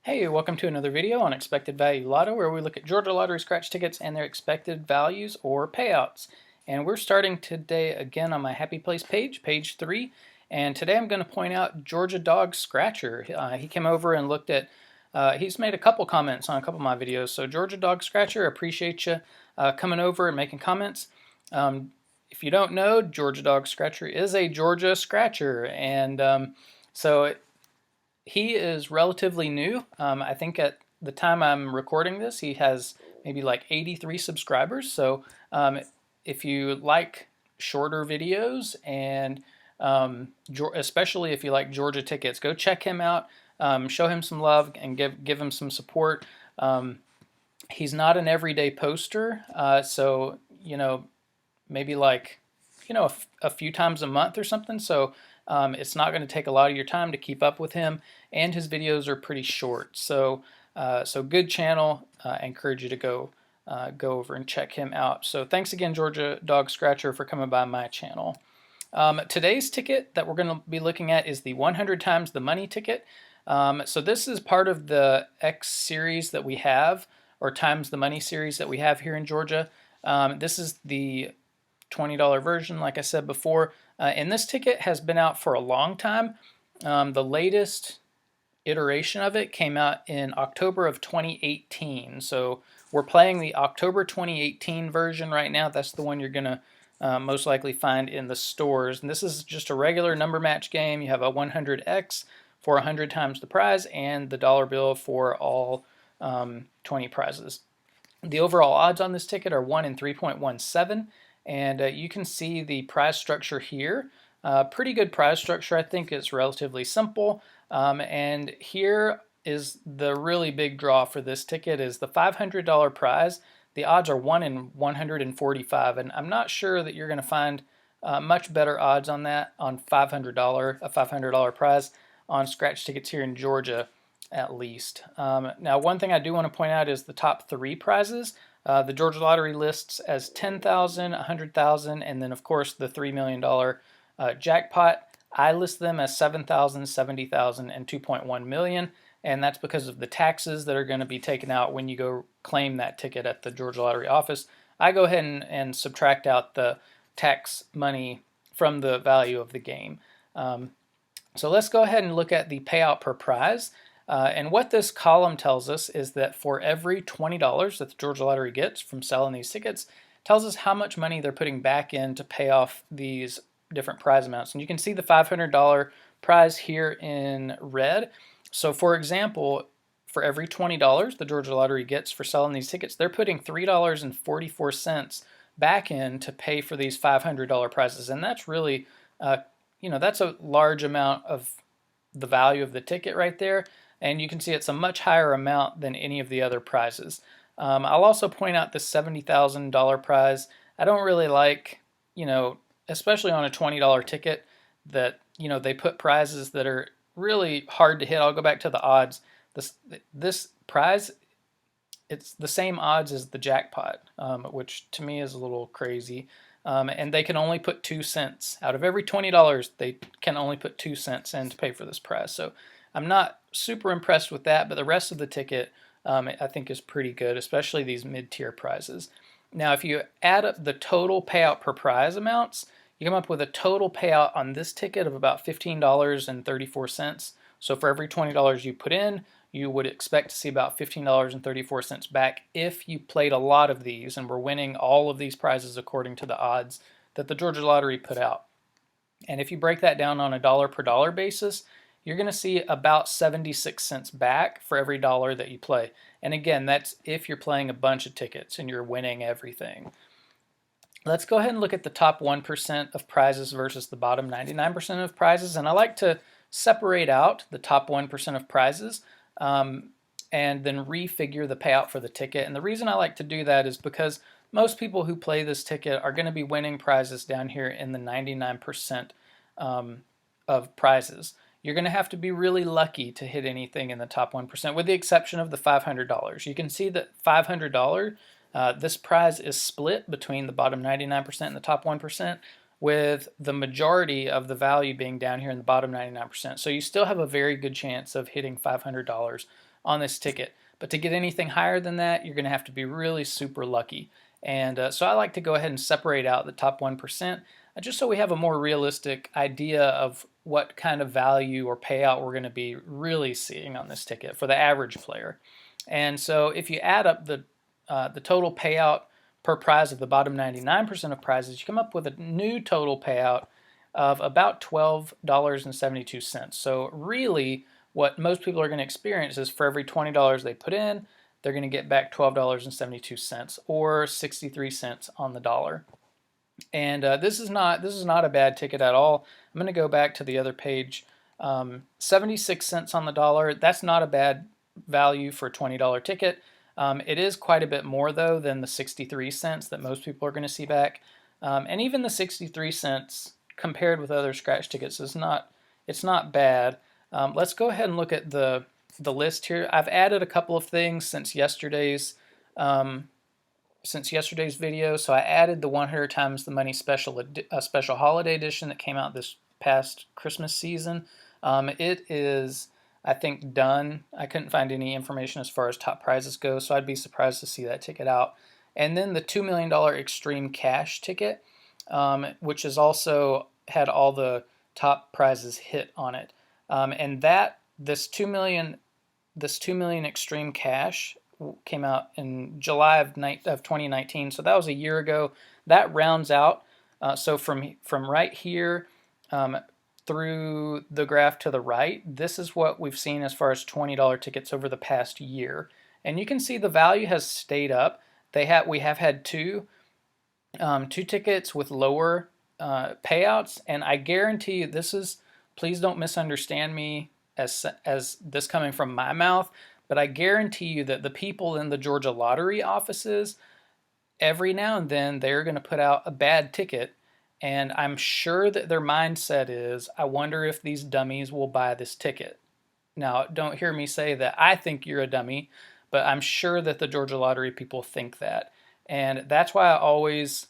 Hey, welcome to another video on Expected Value Lotto, where we look at Georgia Lottery scratch tickets and their expected values or payouts. And we're starting today again on my Happy Place page, page 3. And today I'm going to point out Georgia Dog Scratcher. He came over and looked at, he's made a couple comments on a couple of my videos. So Georgia Dog Scratcher, appreciate you coming over and making comments. If you don't know, Georgia Dog Scratcher is a Georgia Scratcher. And so he is relatively new. I think at the time I'm recording this, he has maybe like 83 subscribers. So if you like shorter videos and especially if you like Georgia tickets, go check him out. Show him some love and give him some support. He's not an everyday poster, so maybe like a few times a month or something. So it's not going to take a lot of your time to keep up with him, and his videos are pretty short. So good channel. I encourage you to go over and check him out. So thanks again, Georgia Dog Scratcher, for coming by my channel. Today's ticket that we're going to be looking at is the 100 times the money ticket. So this is part of the X series that we have, or times the money series that we have here in Georgia. This is the $20 version, like I said before. And this ticket has been out for a long time. The latest iteration of it came out in October of 2018. So we're playing the October 2018 version right now. That's the one you're going to most likely find in the stores. And this is just a regular number match game. You have a 100X for 100 times the prize and the dollar bill for all 20 prizes. The overall odds on this ticket are 1 in 3.17. And you can see the prize structure here. Pretty good prize structure. I think it's relatively simple. And here is the really big draw for this ticket is the $500 prize. The odds are 1 in 145, and I'm not sure that you're going to find much better odds on that on a $500 prize on scratch tickets here in Georgia, at least. Now, one thing I do want to point out is the top 3 prizes. The Georgia Lottery lists as $10,000, $100,000, and then of course the $3 million jackpot. I list them as $7,000, $70,000, and $2.1 million, and that's because of the taxes that are going to be taken out when you go claim that ticket at the Georgia Lottery office. I go ahead and subtract out the tax money from the value of the game. So let's go ahead and look at the payout per prize. And what this column tells us is that for every $20 that the Georgia Lottery gets from selling these tickets, tells us how much money they're putting back in to pay off these different prize amounts. And you can see the $500 prize here in red. So for example, for every $20 the Georgia Lottery gets for selling these tickets, they're putting $3.44 back in to pay for these $500 prizes. And that's really, that's a large amount of the value of the ticket right there. And you can see it's a much higher amount than any of the other prizes. I'll also point out the $70,000 prize. I don't really like, especially on a $20 ticket, that, they put prizes that are really hard to hit. I'll go back to the odds. This prize, it's the same odds as the jackpot, which to me is a little crazy. And they can only put 2 cents. Out of every $20, they can only put 2 cents in to pay for this prize. So I'm not super impressed with that, but the rest of the ticket I think is pretty good, especially these mid-tier prizes. Now, if you add up the total payout per prize amounts, you come up with a total payout on this ticket of about $15.34. So for every $20 you put in, you would expect to see about $15.34 back if you played a lot of these and were winning all of these prizes according to the odds that the Georgia Lottery put out. And if you break that down on a dollar per dollar basis, you're going to see about 76 cents back for every dollar that you play. And again, that's if you're playing a bunch of tickets and you're winning everything. Let's go ahead and look at the top 1% of prizes versus the bottom 99% of prizes. And I like to separate out the top 1% of prizes and then refigure the payout for the ticket. And the reason I like to do that is because most people who play this ticket are going to be winning prizes down here in the 99% of prizes. You're going to have to be really lucky to hit anything in the top 1%, with the exception of the $500. You can see that $500, this prize is split between the bottom 99% and the top 1%, with the majority of the value being down here in the bottom 99%. So you still have a very good chance of hitting $500 on this ticket. But to get anything higher than that, you're going to have to be really super lucky. And so I like to go ahead and separate out the top 1%, just so we have a more realistic idea of what kind of value or payout we're going to be really seeing on this ticket for the average player. And so if you add up the total payout per prize of the bottom 99% of prizes, you come up with a new total payout of about $12.72. So really, what most people are going to experience is for every $20 they put in, they're going to get back $12.72 or 63 cents on the dollar. And this is not a bad ticket at all. I'm going to go back to the other page. 76 cents on the dollar. That's not a bad value for a $20 ticket. It is quite a bit more though than the 63 cents that most people are going to see back. And even the 63 cents compared with other scratch tickets is not bad. Let's go ahead and look at the list here. I've added a couple of things since yesterday's video. So I added the 100 times the money special holiday edition that came out this past Christmas season. It is, I think, done. I couldn't find any information as far as top prizes go, so I'd be surprised to see that ticket out. And then the $2 million Extreme Cash ticket, which has also had all the top prizes hit on it. And this $2 million Extreme Cash came out in July of 2019, so that was a year ago. That rounds out. So from right here through the graph to the right, this is what we've seen as far as $20 tickets over the past year. And you can see the value has stayed up. We have had two tickets with lower payouts, and I guarantee you this is, please don't misunderstand me as this coming from my mouth, but I guarantee you that the people in the Georgia lottery offices, every now and then they're going to put out a bad ticket, and I'm sure that their mindset is, I wonder if these dummies will buy this ticket. Now, don't hear me say that I think you're a dummy, but I'm sure that the Georgia lottery people think that. And that's why I always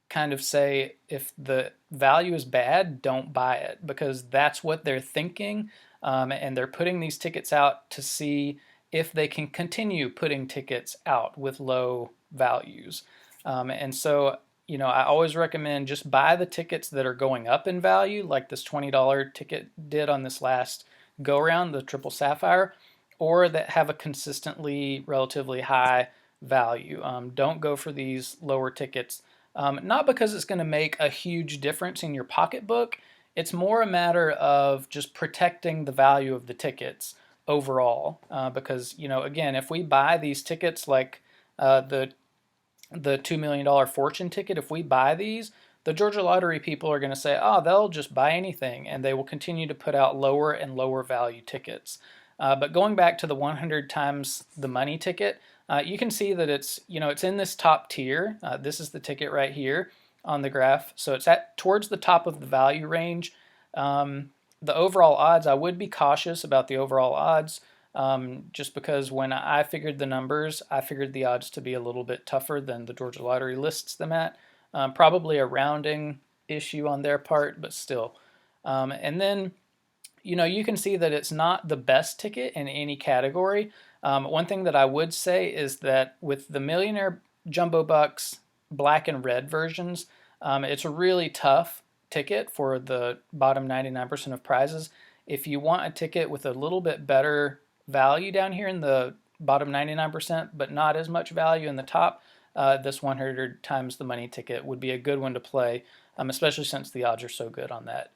kind of say, if the value is bad, don't buy it, because that's what they're thinking. And they're putting these tickets out to see if they can continue putting tickets out with low values. And so, I always recommend just buy the tickets that are going up in value, like this $20 ticket did on this last go-around, the Triple Sapphire, or that have a consistently relatively high value. Don't go for these lower tickets. Not because it's going to make a huge difference in your pocketbook. It's more a matter of just protecting the value of the tickets overall. Because, again, if we buy these tickets like the $2 million fortune ticket, if we buy these, the Georgia lottery people are going to say, oh, they'll just buy anything, and they will continue to put out lower and lower value tickets. But going back to the 100 times the money ticket, you can see that it's in this top tier. This is the ticket right here on the graph. So it's towards the top of the value range. The overall odds, I would be cautious about the overall odds, just because when I figured the numbers, I figured the odds to be a little bit tougher than the Georgia Lottery lists them at. Probably a rounding issue on their part, but still. And then, you can see that it's not the best ticket in any category. One thing that I would say is that with the Millionaire Jumbo Bucks black and red versions, it's a really tough ticket for the bottom 99% of prizes. If you want a ticket with a little bit better value down here in the bottom 99%, but not as much value in the top, this 100 times the money ticket would be a good one to play, especially since the odds are so good on that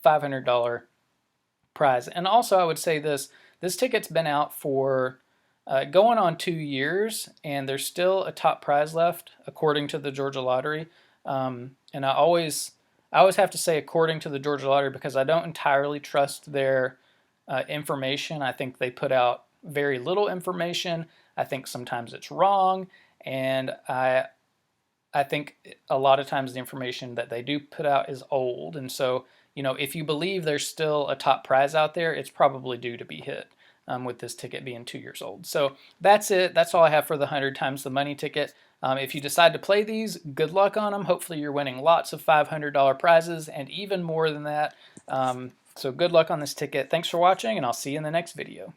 $500 prize. And also I would say this ticket's been out for going on 2 years, and there's still a top prize left according to the Georgia Lottery. And I always have to say according to the Georgia Lottery, because I don't entirely trust their information. I think they put out very little information. I think sometimes it's wrong, and I think a lot of times the information that they do put out is old. And so, if you believe there's still a top prize out there, it's probably due to be hit, with this ticket being 2 years old. So that's it. That's all I have for the 100 times the money ticket. If you decide to play these, good luck on them. Hopefully you're winning lots of $500 prizes and even more than that. So good luck on this ticket. Thanks for watching, and I'll see you in the next video.